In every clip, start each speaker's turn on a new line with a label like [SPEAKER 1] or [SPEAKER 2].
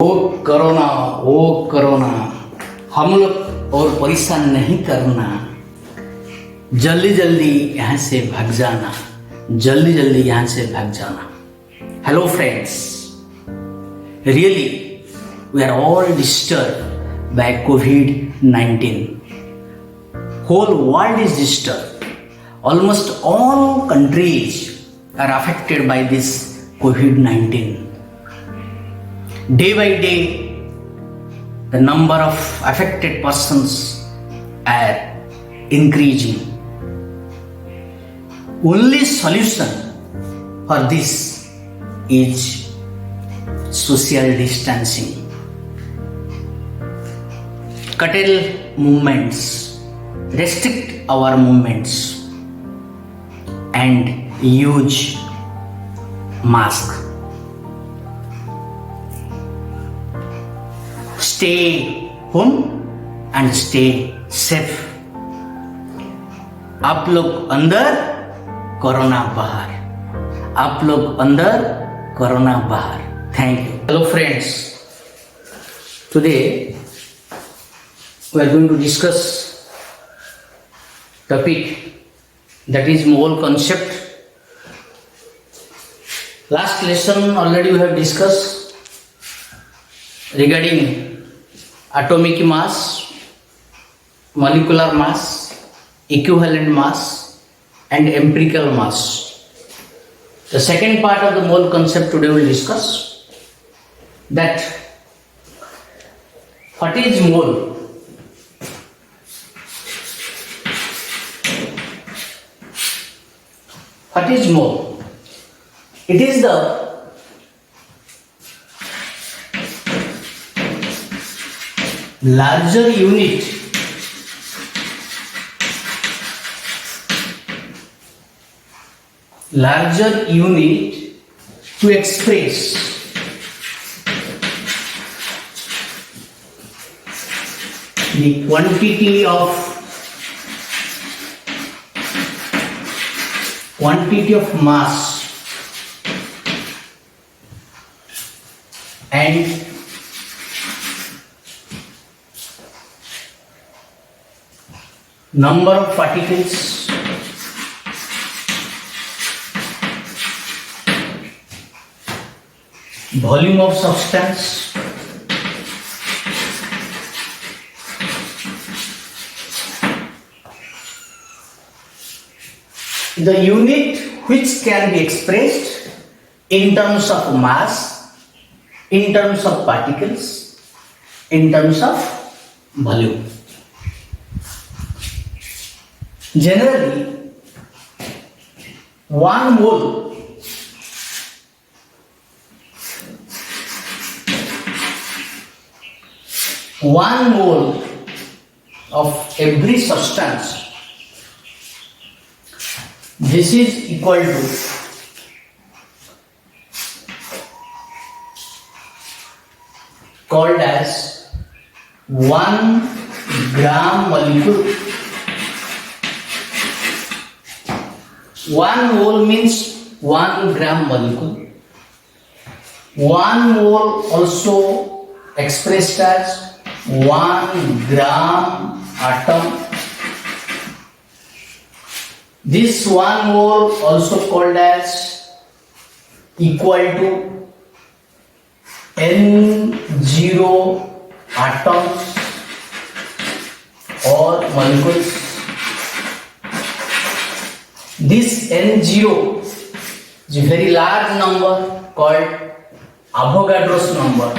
[SPEAKER 1] ओ corona, ओ corona, हम लोग और परेशान नहीं करना, जल्दी जल्दी यहाँ से भाग जाना, जल्दी जल्दी यहाँ से भाग जाना. Hello friends, really we are all disturbed by COVID-19. Whole world is disturbed. Almost all countries are affected by this COVID-19. Day by day, the number of affected persons are increasing. Only solution for this is social distancing. Curtail movements, restrict our movements, and use mask. Stay home and stay safe. आप लोग अंदर, corona बाहर. आप लोग अंदर, corona बाहर. Thank you. Hello friends. Today we are going to discuss topic that is mole concept. Last lesson already we have discussed regarding atomic mass, molecular mass, equivalent mass, and empirical mass. The second part of the mole concept today we will discuss that what is mole? What is mole? It is the larger unit to express the quantity of mass and number of particles, volume of substance, the unit which can be expressed in terms of mass, in terms of particles, in terms of volume. Generally, 1 mole of every substance, this is equal to called as 1 gram molecule. 1 mole means 1 gram molecule. 1 mole also expressed as 1 gram atom. This 1 mole also called as equal to N0 atoms or molecules. This N0 is a very large number called Avogadro's number.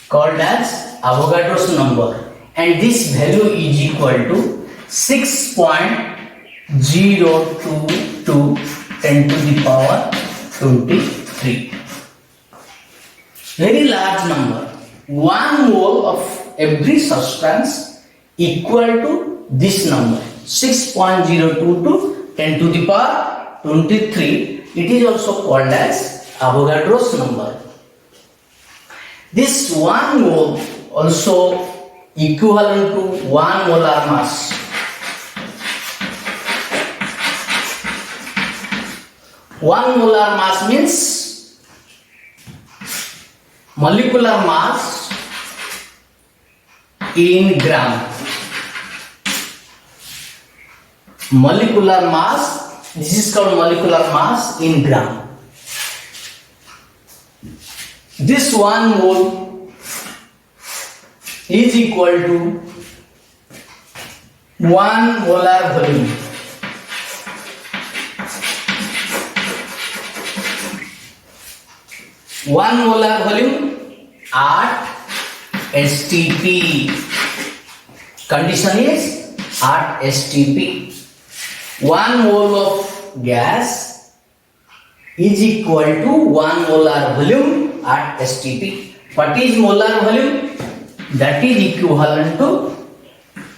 [SPEAKER 1] Called as Avogadro's number, and this value is equal to 6.022 10 to the power 23. Very large number. 1 mole of every substance equal to this number 6.022 10 to the power 23. It is also called as Avogadro's number. This 1 mole also equivalent to 1 molar mass. 1 molar mass means molecular mass in gram. Molecular mass, this is called molecular mass in gram. This 1 mole is equal to 1 molar volume. One molar volume at STP. Condition is at STP. 1 mole of gas is equal to 1 molar volume at STP. What is molar volume? That is equivalent to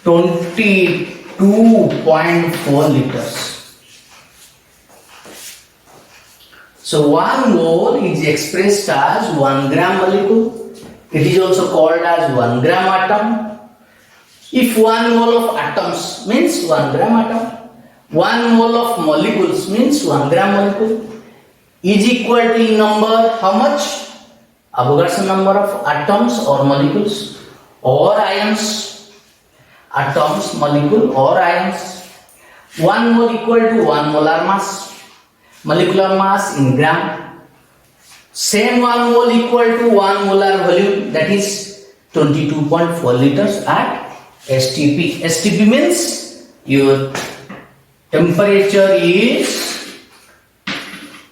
[SPEAKER 1] 22.4 liters. So 1 mole is expressed as 1 gram molecule. It is also called as 1 gram atom. If 1 mole of atoms means 1 gram atom, 1 mole of molecules means 1 gram molecule is equal to in number how much? Avogadro's number of atoms or molecules or ions. Atoms, molecule or ions. 1 mole equal to 1 molar mass. Molecular mass in gram. Same 1 mole equal to 1 molar volume, that is 22.4 liters at STP. STP means your temperature is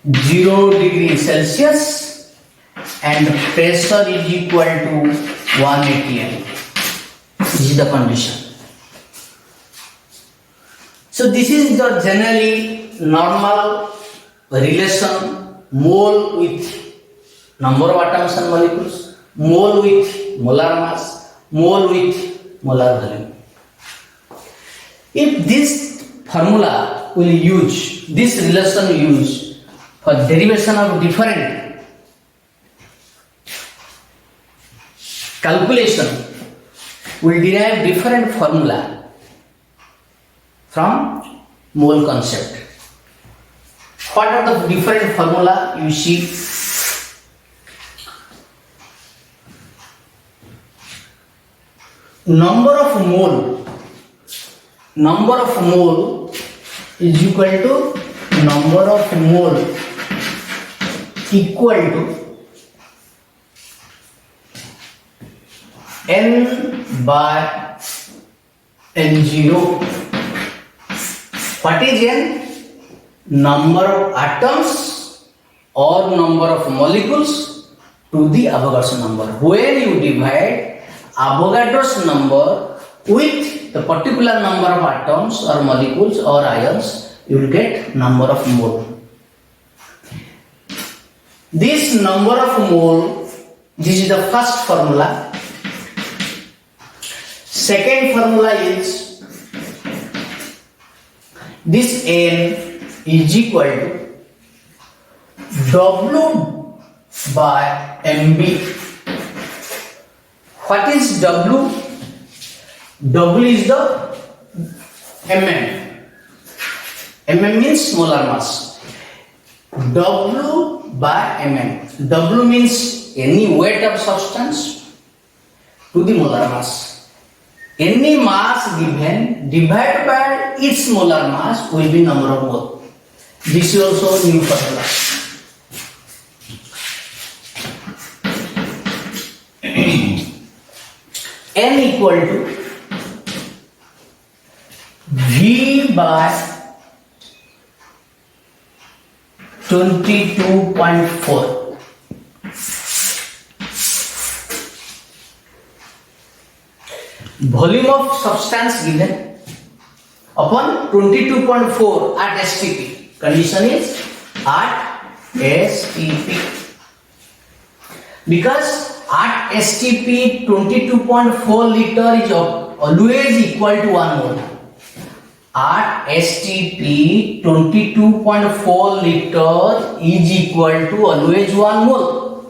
[SPEAKER 1] 0 degree Celsius and pressure is equal to 1 atm. This is the condition. So this is the generally normal relation mole with number of atoms and molecules, mole with molar mass, mole with molar volume. If this formula will use, this relation use for derivation of different calculation, will derive different formula from mole concept. What are the different formula you see? Number of mole is equal to number of mole equal to N by N0. What is N? Number of atoms or number of molecules to the Avogadro's number. When you divide Avogadro's number with the particular number of atoms or molecules or ions, you will get number of mole. This number of mole, this is the first formula. Second formula is this N is equal to W by MB. What is W? W is the mm. Mm means molar mass. W by mm. W means any weight of substance to the molar mass. Any mass given divided by its molar mass will be number of mole. This is also new formula. N equal to V by 22.4. Volume of substance given upon 22.4 at STP. Condition is at STP. Because at STP 22.4 liter is always equal to 1 mole. At STP 22.4 liter is equal to always 1 mole.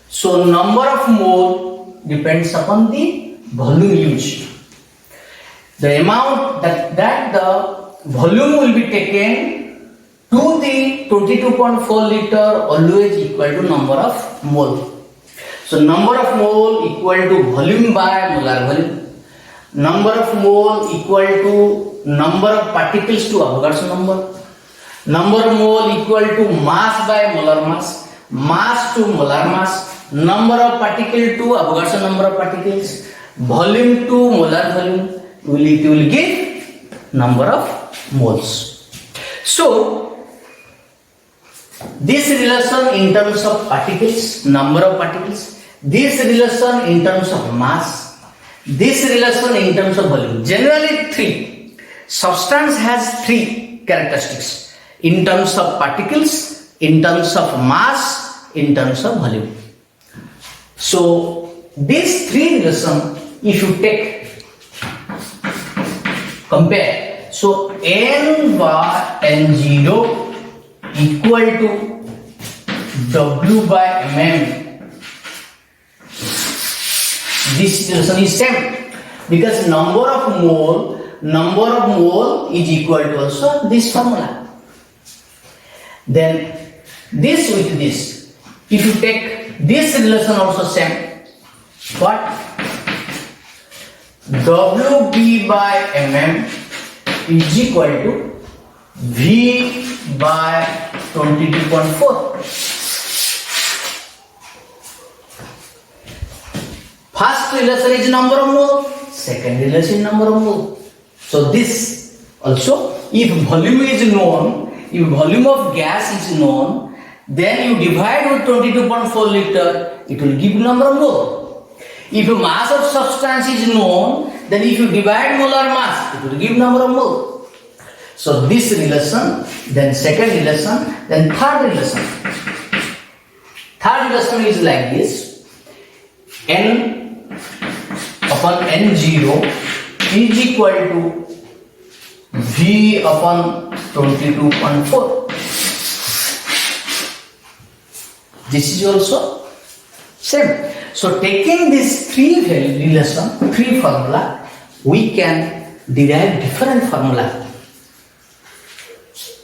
[SPEAKER 1] So number of mole depends upon the volume used. The amount that the volume will be taken to the 22.4 liter always equal to number of mole. So number of mole equal to volume by molar volume. Number of mole equal to number of particles to Avogadro's number. Number of mole equal to mass by molar mass. Mass to molar mass. Number of particle to Avogadro's number of particles. Volume to molar volume. It will give number of moles. So this relation in terms of particles, number of particles, this relation in terms of mass, this relation in terms of volume. Generally three. Substance has three characteristics in terms of particles, in terms of mass, in terms of volume. So these three relations, if you take, compare. So N by N0 equal to W by mm. This relation is same because number of mole is equal to also this formula. Then this with this, if you take this relation also same, what? WB by mm is equal to V by 22.4. First relation is number of mole, second relation number of mole. So this also, if volume is known, if volume of gas is known, then you divide with 22.4 liter, it will give number of mole. If mass of substance is known, then if you divide molar mass, it will give number of mole. So this relation, then second relation, then third relation. Third relation is like this. N upon N0 is equal to V upon 22.4. This is also same. So taking this three relation, three formula, we can derive different formula.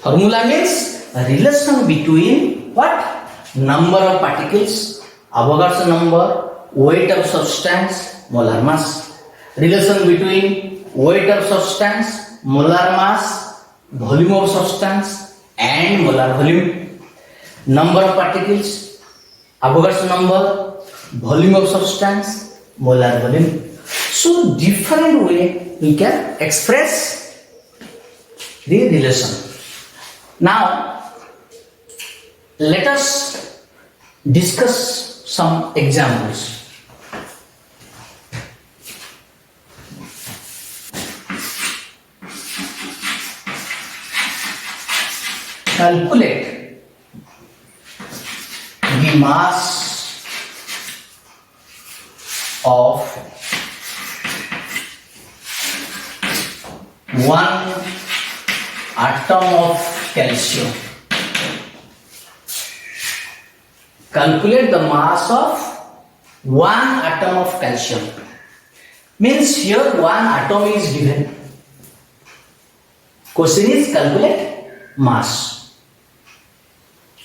[SPEAKER 1] Formula means a relation between what? Number of particles, Avogadro's number, weight of substance, molar mass. Relation between weight of substance, molar mass, volume of substance and molar volume. Number of particles, Avogadro's number, volume of substance, molar volume. So different way we can express the relation. Now let us discuss some examples. Calculate the mass of one atom of calcium. Calculate the mass of one atom of calcium. Means here one atom is given. Question is calculate mass.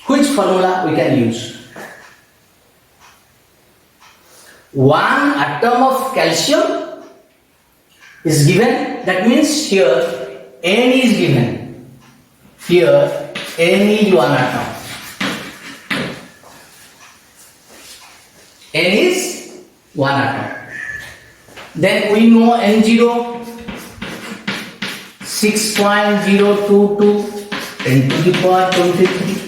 [SPEAKER 1] Which formula we can use? One atom of calcium is given. That means here N is given. Here N is one atom. N is one atom. Then we know N0 6.022 10 to the power 23.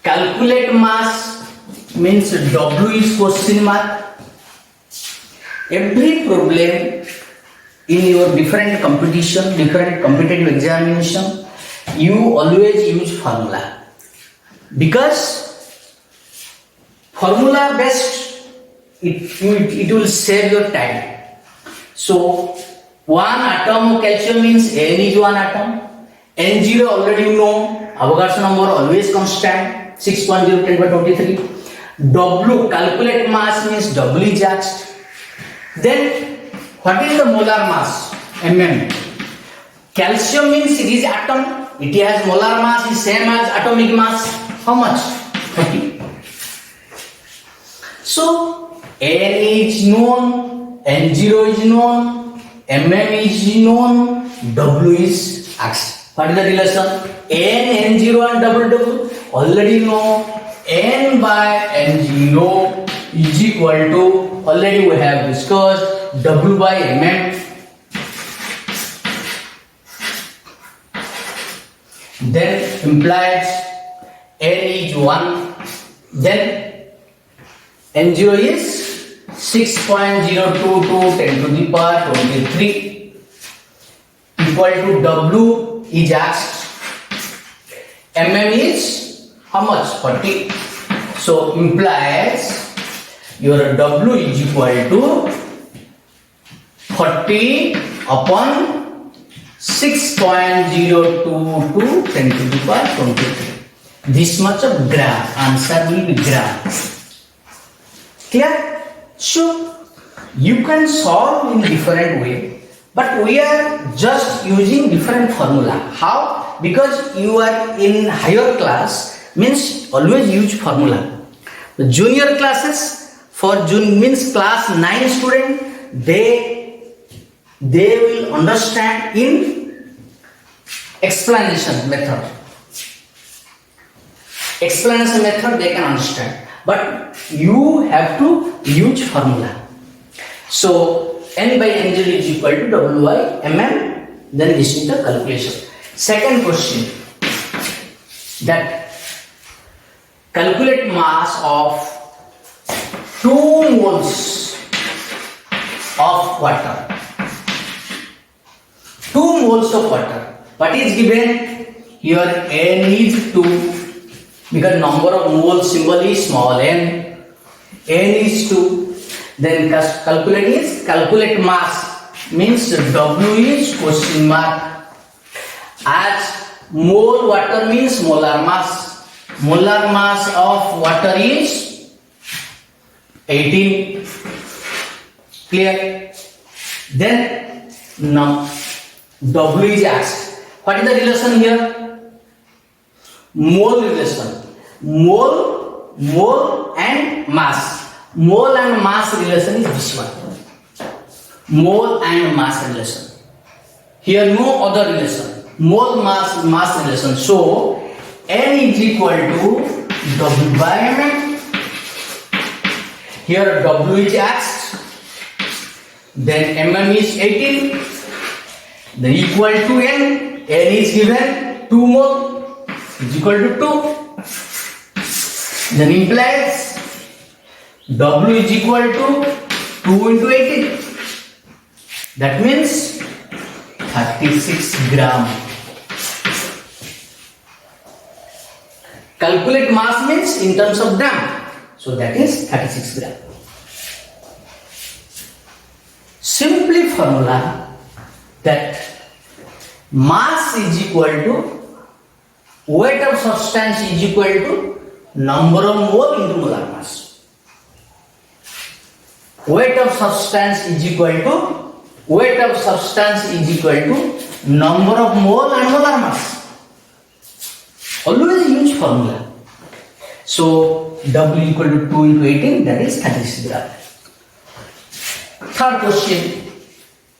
[SPEAKER 1] Calculate mass means W is question mark. Every problem in your different competition, different competitive examination, you always use formula. Because formula based, it will save your time. So one atom of calcium means N is one atom. N0 already you know. Avogadro's number always constant. 6.0 10 by 23. W, calculate mass means W is asked. Then what is the molar mass? Mm. Calcium means it is atom. It has molar mass is same as atomic mass. How much? 30. So N is known, N0 is known, mm is known, W is asked. What is the relation? N, N0 and W already know. N by N0 is equal to, already we have discussed, W by mm. Then implies N is 1. Then N0 is 6.022 10 to the power 23 equal to W is asked. Mm is how much? 40. So implies your W is equal to 40 upon 6.022 10 to the power 23. This much of gram. Answer will be gram. Clear? So you can solve in different way, but we are just using different formula. How? Because you are in higher class, means always use formula. The junior classes, for June means class 9 student, they will understand in explanation method. Explanation method they can understand, but you have to use formula. So N by N0 is equal to W by mm. Then this is the calculation. Second question, that calculate mass of 2 moles of water. 2 moles of water. What is given? Here N is 2, because number of moles symbol is small n. N is 2. Then calculate mass, means W is question mark. As mole water means molar mass. Molar mass of water is 18. Clear? Then now W is asked. What is the relation here? Mole relation. Mole and mass. Mole and mass relation is this one. Mole and mass relation. Here no other relation. Mole mass relation. So N is equal to W by mm. Here W is asked. Then mm is 18. Then equal to N. N is given 2 mole is equal to 2. Then implies W is equal to 2 into 18. That means 36 gram. Calculate mass means in terms of gram. So that is 36 gram. Simply formula that mass is equal to weight of substance is equal to number of mole into molar mass. Weight of substance is equal to number of mole and molar mass. Always use formula. So W equal to 2 into 18, that is 36 gram. Third question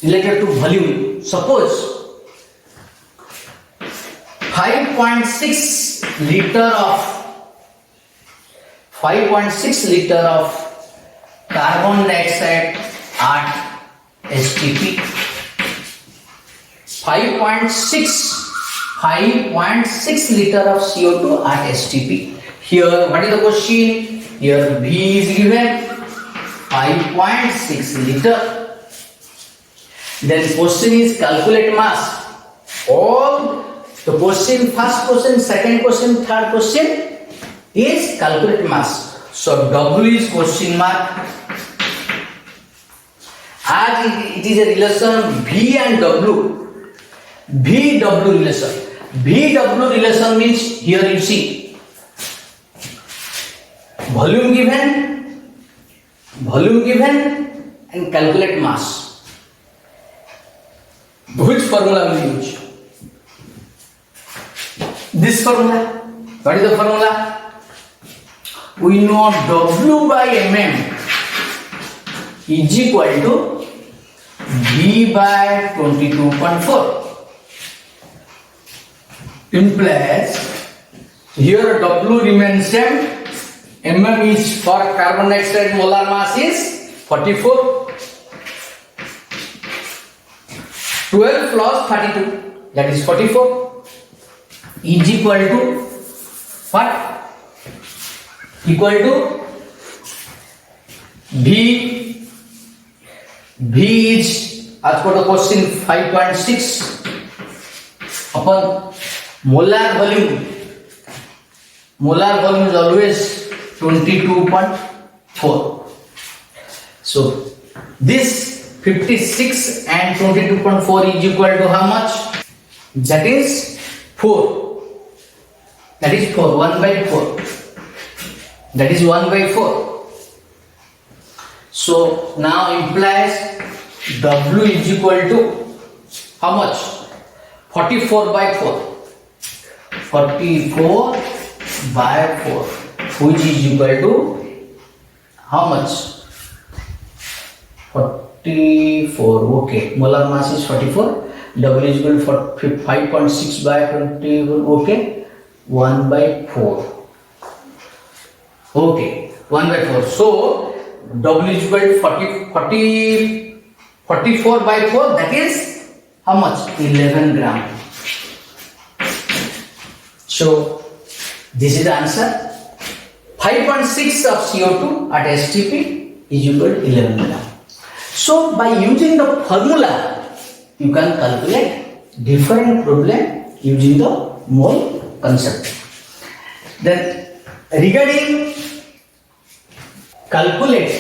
[SPEAKER 1] related to volume. Suppose 5.6 liter of carbon dioxide at STP. 5.6 liter of CO2 at STP. Here, what is the question? Here V is given 5.6 liter. Then question is calculate mass. All the question, first question, second question, third question is calculate mass. So W is question mark. As it is a relation V and W. VW relation. VW relation means here you see volume given and calculate mass. Which formula will you use? this formula. What is the formula? We know W by mm is equal to V by 22.4. Implies here W remains same. Mm is for carbon dioxide molar mass is 44. 12 plus 32, that is 44, is equal to what? Equal to V. V is, as per the question, 5.6 upon molar volume. Molar volume is always 22.4. So this 56 and 22.4 is equal to how much? That is 4. That is 4. 1 by 4. That is 1 by 4. So now implies W is equal to how much? 44 by 4. 44 by 4, which is equal to how much? 44. Okay, molar mass is 44. W is equal to 5.6 by 21. Okay, 1 by 4. Okay, 1 by 4. So W is equal to 44 by 4. That is how much? 11 gram. So this is the answer. 5.6 of CO2 at STP is equal to 11 gram. So by using the formula, you can calculate different problem using the mole concept. Then regarding calculate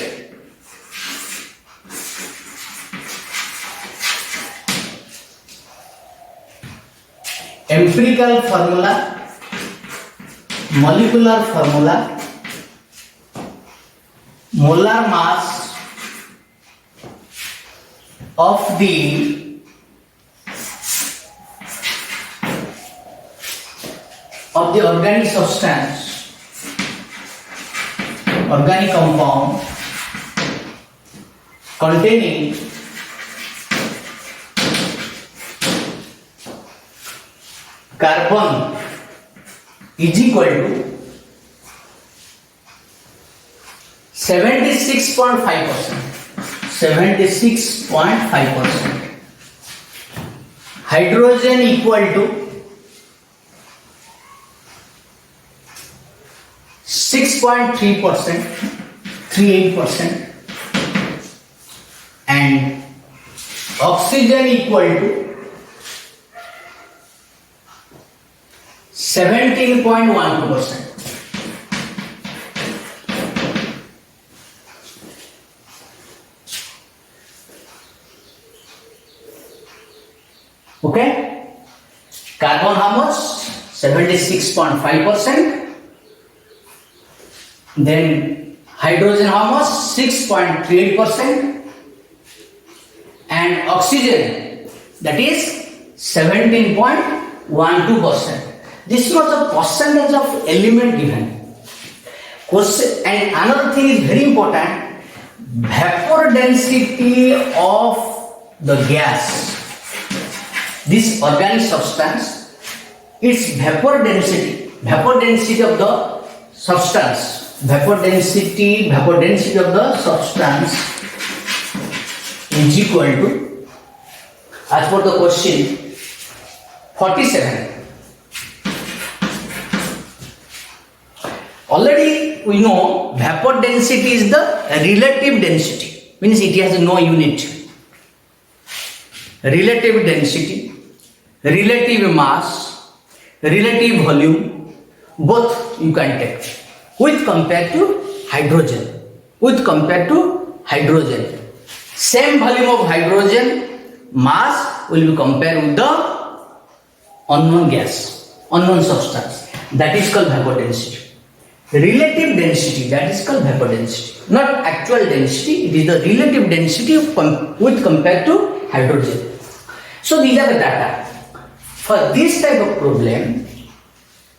[SPEAKER 1] empirical formula, molecular formula, molar mass of the organic substance, organic compound containing carbon is equal to 76.5%. 76.5%. Hydrogen equal to 6.3%, 38%, and oxygen equal to 17.12%. Okay, carbon how much? 76.5%. Then hydrogen how much? 6.38%. And oxygen, that is 17.12%. This was the percentage of element given. Question, and another thing is very important, vapor density of the gas. This organic substance, its vapor density of the substance, vapor density of the substance is equal to, as per the question, 47. Already we know vapor density is the relative density, means it has no unit. Relative density, relative mass, relative volume, both you can take with compared to hydrogen. Same volume of hydrogen, mass will be compared with the unknown gas, unknown substance. That is called vapor density. Relative density, that is called vapor density. Not actual density, it is the relative density with compared to hydrogen. So these are the data. For this type of problem,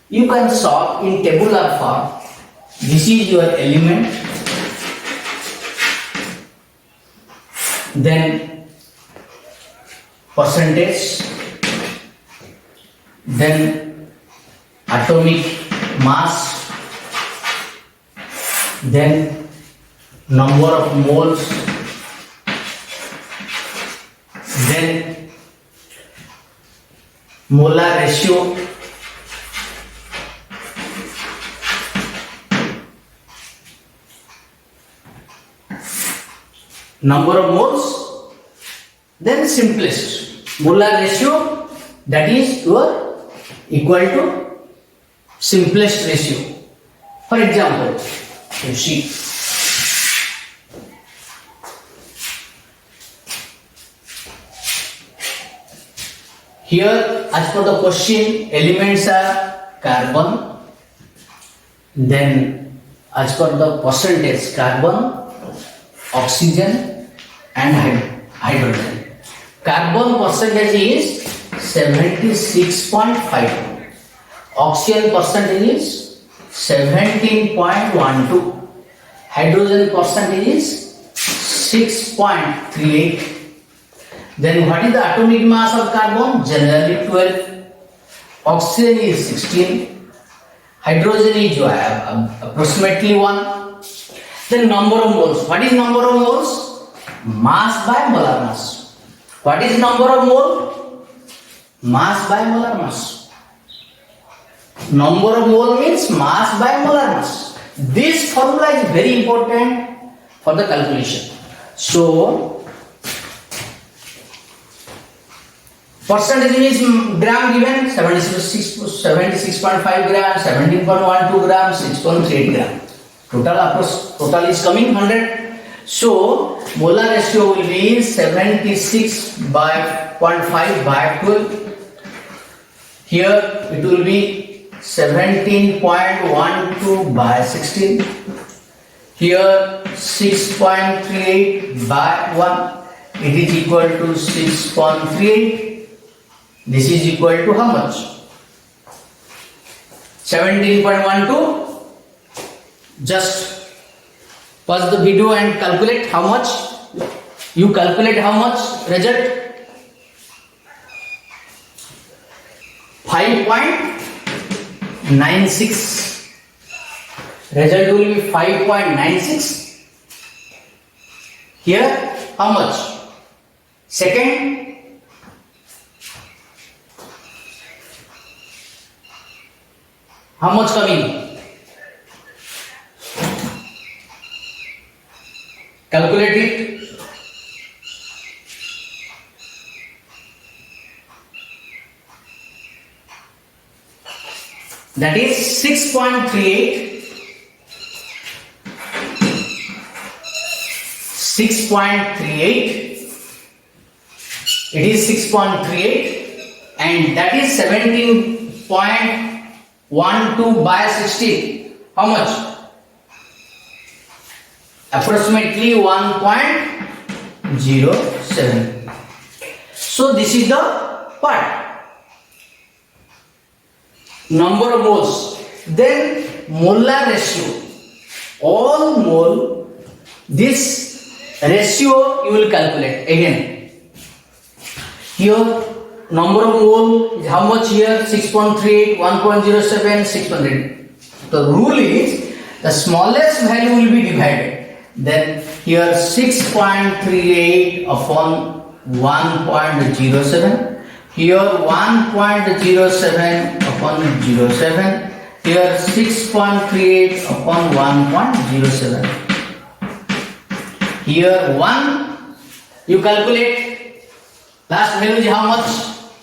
[SPEAKER 1] You can solve in tabular form. This is your element, then percentage, then atomic mass, then number of moles, then molar ratio, number of moles, then simplest molar ratio, that is your equal to simplest ratio. For example, you see here, as per the question, elements are carbon, then as per the percentage, carbon, oxygen and hydrogen. Carbon percentage is 76.5. Oxygen percentage is 17.12. Hydrogen percentage is 6.38. Then what is the atomic mass of carbon? Generally 12. Oxygen is 16. Hydrogen is approximately 1. Then number of moles. What is number of moles? Mass by molar mass. What is number of mole? Mass by molar mass. Number of mole means mass by molar mass. This formula is very important for the calculation. So, percentage is gram given 76.5 gram, 17.12 gram, 6.38 gram. Total is coming 100. So molar ratio will be 76.5 by 12. Here it will be 17.12 by 16. Here 6.38 by 1. It is equal to 6.38. This is equal to how much? 17.12. Just pause the video and calculate how much. You calculate how much result. 5.96. Result will be 5.96. Here how much? Second. How much coming? Calculate it. That is 6.38. 6.38. It is 6.38 and that is 17.12 by 16. How much? Approximately 1.07. So this is the part. Number of moles. Then molar ratio. All mole, this ratio you will calculate again. Here number of mole is how much here? 6.38, 1.07, 6.8. The rule is the smallest value will be divided. Then here 6.38 upon 1.07. Here 1.07 upon 07. Here 6.38 upon 1.07. Here 1. You calculate. Last value is how much?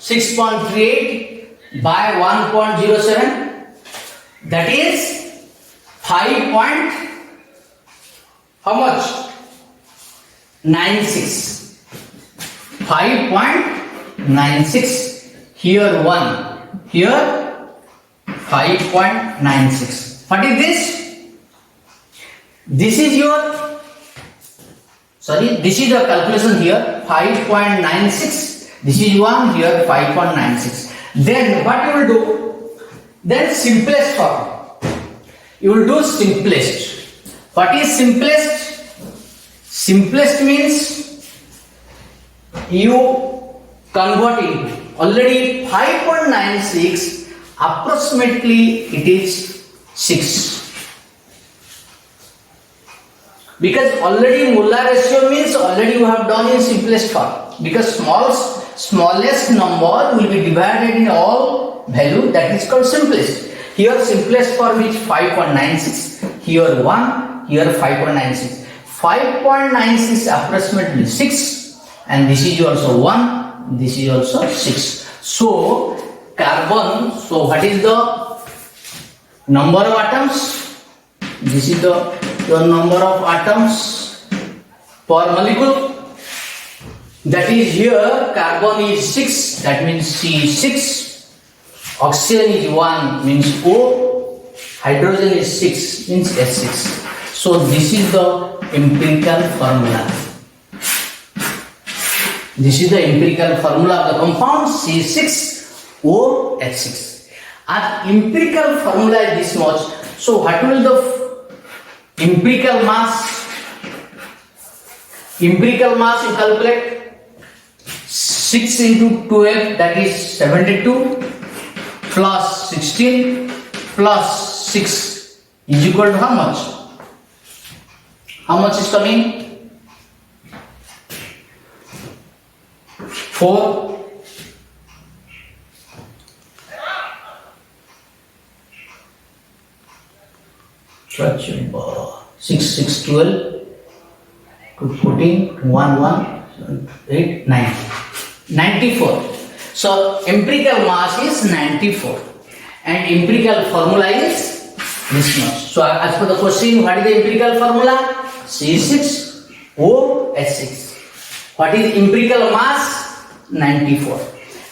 [SPEAKER 1] 6.38 by 1.07. That is 5. How much? 96. 5.96. Here 1. Here 5.96. What is this? This is your this is your calculation here. 5.96. This is 1. Here 5.96. Then what you will do? Then simplest form. You will do simplest. What is simplest? Simplest means you convert into already 5.96, approximately it is 6. Because already molar ratio means already you have done in simplest form. Because smallest number will be divided in all value, that is called simplest. Here simplest form is 5.96, here 1, here 5.96. 5.96 approximately 6, and this is also 1, this is also 6. So carbon, so what is the number of atoms? This is the number of atoms per molecule. That is here carbon is 6, that means C6. Oxygen is 1, means O. Hydrogen is 6, means S6. So this is the empirical formula. This is the empirical formula of the compound C6OH6. And empirical formula is this much. So what will the empirical mass? Empirical mass you calculate 6 into 12, that is 72, plus 16 plus 6 is equal to how much? How much is coming? 4. 6, 6, 12, 14, 1, 1, 8, 9. 94. So empirical mass is 94 and empirical formula is this much. So as per the question, what is the empirical formula? C6OH6. What is empirical mass? 94.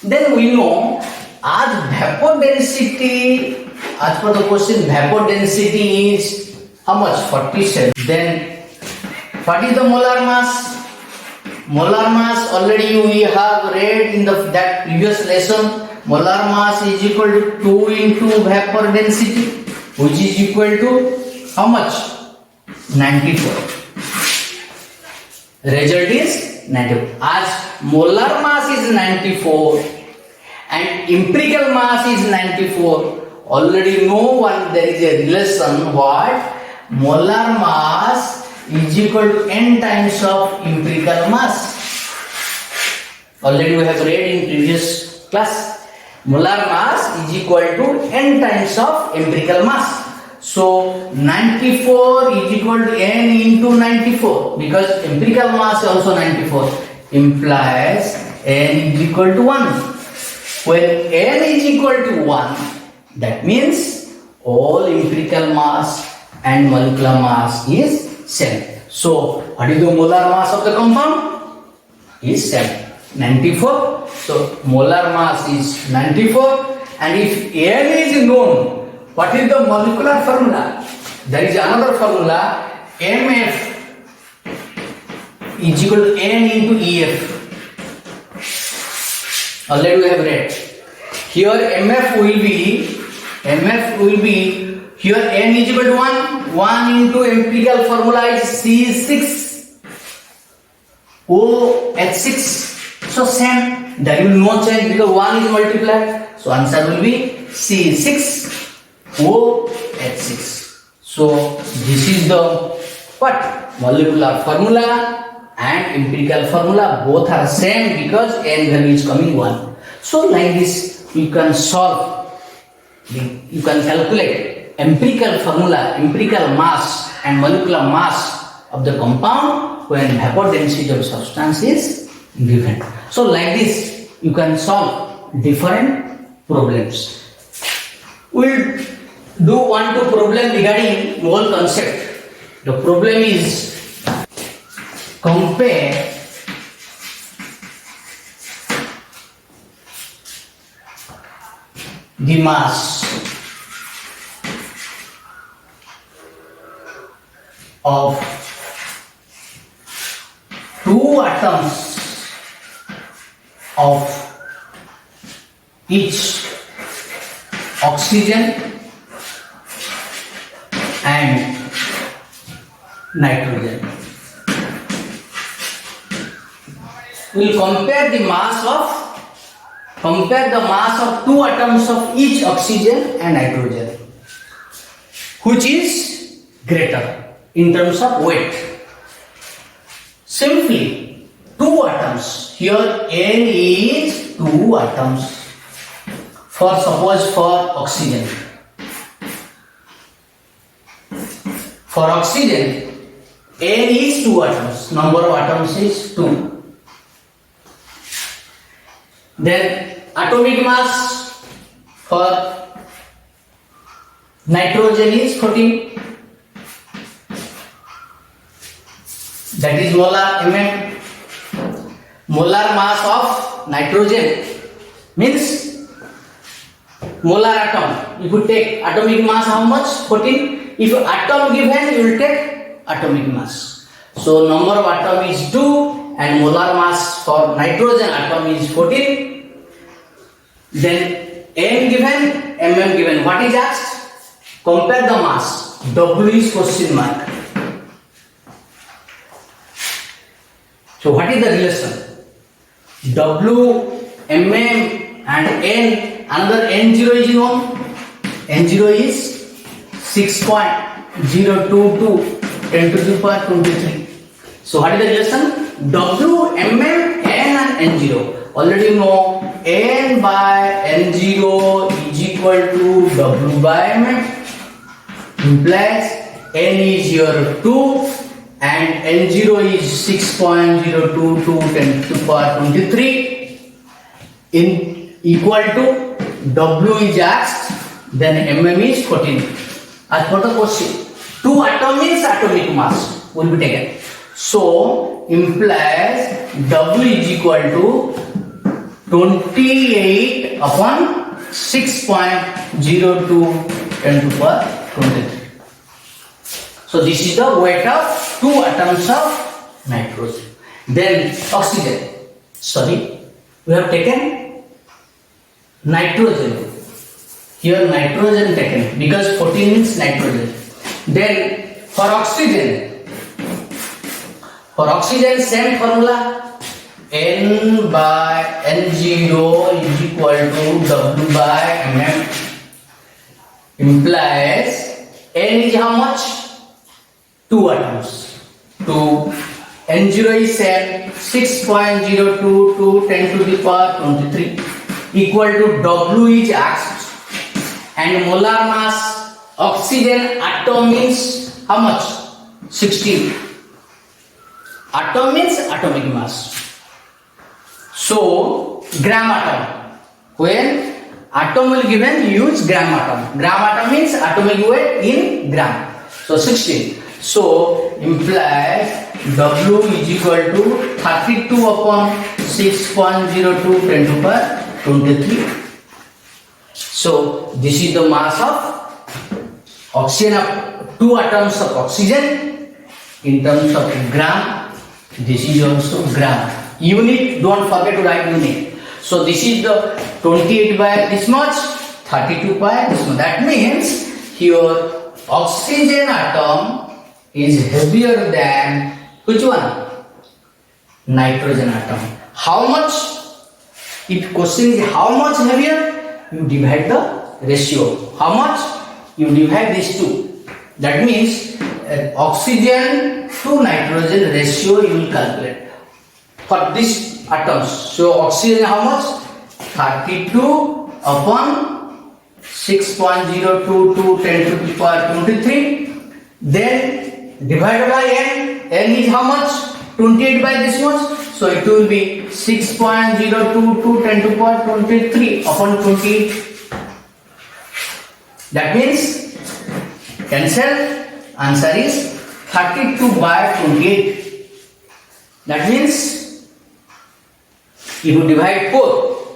[SPEAKER 1] Then we know as vapor density, as per the question, vapor density is how much? 47. Then what is the molar mass? Molar mass already we have read in that previous lesson. Molar mass is equal to 2 into vapor density, which is equal to how much? 94. Result is 94. As molar mass is 94 and empirical mass is 94, already know one there is a relation. What? Molar mass is equal to n times of empirical mass. Already we have read in previous class. Molar mass is equal to n times of empirical mass. So 94 is equal to n into 94, because empirical mass is also 94, implies n is equal to 1. When n is equal to 1, that means all empirical mass and molecular mass is same. So what is the molar mass of the compound? Is 94. So molar mass is 94, and if n is known, what is the molecular formula? There is another formula, MF is equal to n into EF. Already we have read. Here MF will be here n is equal to 1. 1 into empirical formula is C6OH6. So same, there will be no change because 1 is multiplied. So answer will be C6OH6. So this is the what? Molecular formula and empirical formula, both are same because n value is coming 1. So like this you can solve, you can calculate empirical formula, empirical mass and molecular mass of the compound when vapor density of substance is given. So like this you can solve different problems. We'll do 1-2 problem regarding mole concept. The problem is compare the mass of 2 atoms of each oxygen and nitrogen. We will compare the mass of two atoms of each oxygen and nitrogen. Which is greater in terms of weight? Simply two atoms. Here N is two atoms. Suppose for oxygen. For oxygen, N is two atoms. Number of atoms is 2. Then atomic mass for nitrogen is 14. That is molar mm. Molar mass of nitrogen means molar atom. If you take atomic mass, how much? 14. If atom given, you will take atomic mass. So number of atom is 2 and molar mass for nitrogen atom is 14. Then M given, mm given. What is asked? Compare the mass. W is question mark. So what is the relation? W, mm and N, another N0 is known. N0 is 6.022 10 to the power 23. So what is the relation? W, mm, N and N0. Already you know N by N0 is equal to W by mm. Implies N is here 2 and N0 is 6.022 10 to the power 23 in equal to W is asked, then mm is 14. As per the question, 2 atom means atomic mass will be taken. So implies W is equal to 28 upon 6.02 10 to the power 23. So this is the weight of 2 atoms of nitrogen. Then oxygen. Sorry, we have taken nitrogen. Here nitrogen taken because 14 means nitrogen. Then for oxygen same formula. N by N0 is equal to W by mm. Implies N is how much? 2 atoms. 2. N0 is same 6.022 to 10 to the power 23 equal to W is asked and molar mass oxygen atom means how much? 16. Atom means atomic mass. So gram atom. When atom will given, use gram atom. Gram atom means atomic weight in gram. So 16. So implies W is equal to 32 upon 6.02 10 to the power 23. So this is the mass of oxygen of 2 atoms of oxygen in terms of gram. This is also gram. Unit, don't forget to write unit. So this is the 28 by this much, 32 by this much. That means here oxygen atom is heavier than which one? Nitrogen atom. How much? If question is how much heavier, you divide the ratio. How much? You divide these two. That means oxygen to nitrogen ratio you will calculate for these atoms. So oxygen how much? 32 upon 6.022 10 to the power 23. Then divided by n. N is how much? 28 by this much. So it will be 6.022 10 to the power 23 upon 28. That means cancel. Answer is 32 by 28. That means if you divide 4,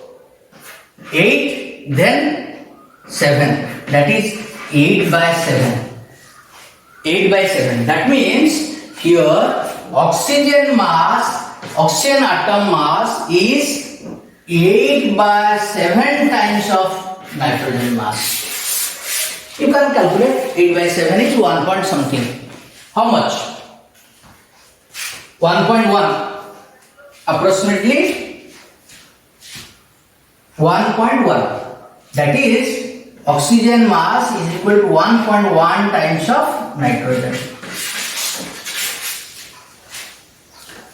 [SPEAKER 1] 8, then 7. That is 8 by 7. 8 by 7. That means here oxygen atom mass is 8 by 7 times of nitrogen mass. You can calculate 8 by 7 is 1 point something. How much? 1.1. Approximately 1.1. That is, oxygen mass is equal to 1.1 times of nitrogen.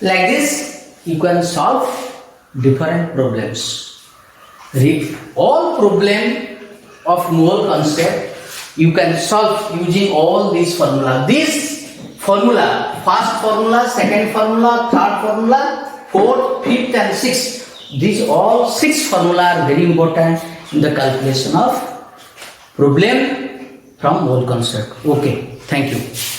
[SPEAKER 1] Like this, you can solve different problems. All problem of mole concept you can solve using all these formula. This formula, first formula, second formula, third formula, fourth, fifth and sixth. These all 6 formula are very important in the calculation of problem from mole concept. Okay, thank you.